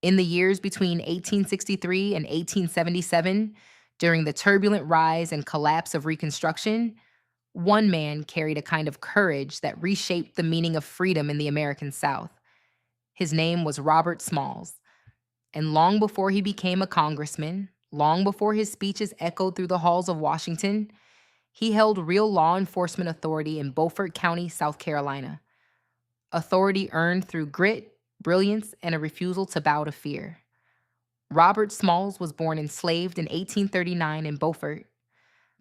In the years between 1863 and 1877, during the turbulent rise and collapse of Reconstruction, one man carried a kind of courage that reshaped the meaning of freedom in the American South. His name was Robert Smalls. And long before he became a congressman, long before his speeches echoed through the halls of Washington, he held real law enforcement authority in Beaufort County, South Carolina. Authority earned through grit, brilliance, and a refusal to bow to fear. Robert Smalls was born enslaved in 1839 in Beaufort.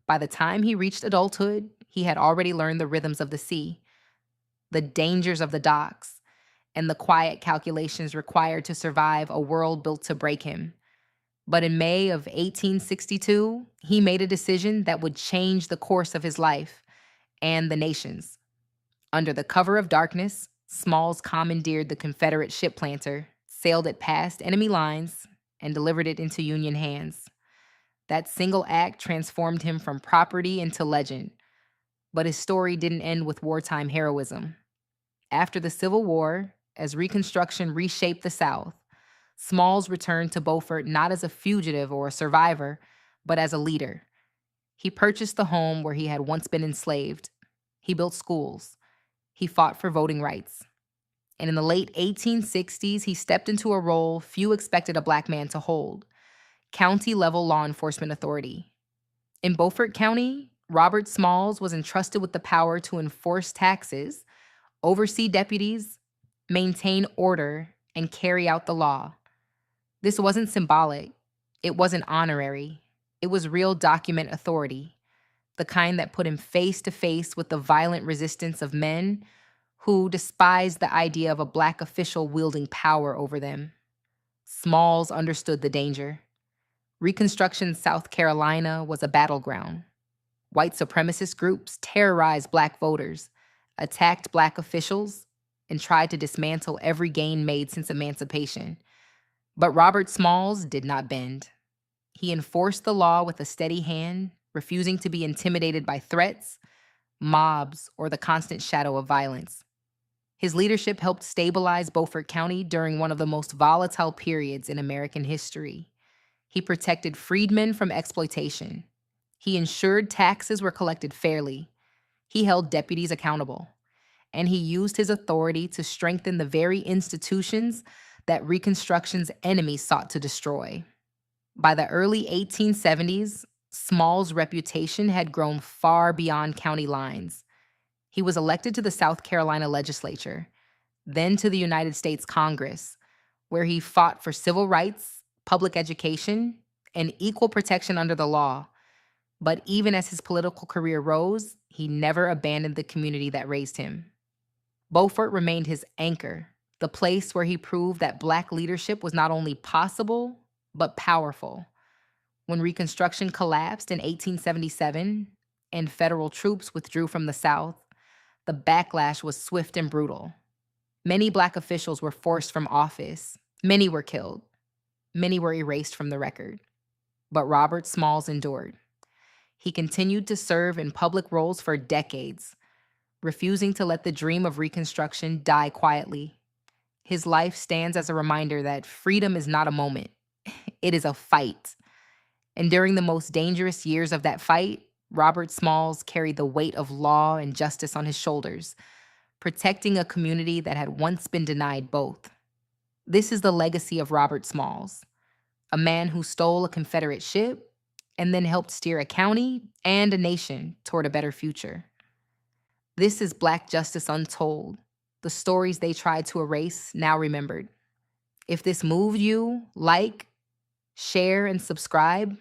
By the time he reached adulthood, he had already learned the rhythms of the sea, the dangers of the docks, and the quiet calculations required to survive a world built to break him. But in May of 1862, he made a decision that would change the course of his life and the nation's. Under the cover of darkness, Smalls commandeered the Confederate ship planter, sailed it past enemy lines, and delivered it into Union hands. That single act transformed him from property into legend. But his story didn't end with wartime heroism. After the Civil War, as Reconstruction reshaped the South, Smalls returned to Beaufort not as a fugitive or a survivor, but as a leader. He purchased the home where he had once been enslaved. He built schools. He fought for voting rights. And in the late 1860s, he stepped into a role few expected a Black man to hold: county-level law enforcement authority. In Beaufort County, Robert Smalls was entrusted with the power to enforce taxes, oversee deputies, maintain order, and carry out the law. This wasn't symbolic. It wasn't honorary. It was real document authority, the kind that put him face to face with the violent resistance of men who despised the idea of a Black official wielding power over them. Smalls understood the danger. Reconstruction South Carolina was a battleground. White supremacist groups terrorized Black voters, attacked Black officials, and tried to dismantle every gain made since emancipation. But Robert Smalls did not bend. He enforced the law with a steady hand, refusing to be intimidated by threats, mobs, or the constant shadow of violence. His leadership helped stabilize Beaufort County during one of the most volatile periods in American history. He protected freedmen from exploitation. He ensured taxes were collected fairly. He held deputies accountable. And he used his authority to strengthen the very institutions that Reconstruction's enemies sought to destroy. By the early 1870s, Smalls' reputation had grown far beyond county lines. He was elected to the South Carolina legislature, then to the United States Congress, where he fought for civil rights, public education, and equal protection under the law. But even as his political career rose, he never abandoned the community that raised him. Beaufort remained his anchor, the place where he proved that Black leadership was not only possible, but powerful. When Reconstruction collapsed in 1877 and federal troops withdrew from the South, the backlash was swift and brutal. Many Black officials were forced from office. Many were killed. Many were erased from the record. But Robert Smalls endured. He continued to serve in public roles for decades, refusing to let the dream of Reconstruction die quietly. His life stands as a reminder that freedom is not a moment. It is a fight. And during the most dangerous years of that fight, Robert Smalls carried the weight of law and justice on his shoulders, protecting a community that had once been denied both. This is the legacy of Robert Smalls, a man who stole a Confederate ship and then helped steer a county and a nation toward a better future. This is Black Justice Untold, the stories they tried to erase, now remembered. If this moved you, like, share, and subscribe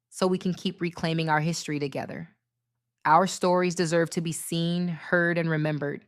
so we can keep reclaiming our history together. Our stories deserve to be seen, heard, and remembered,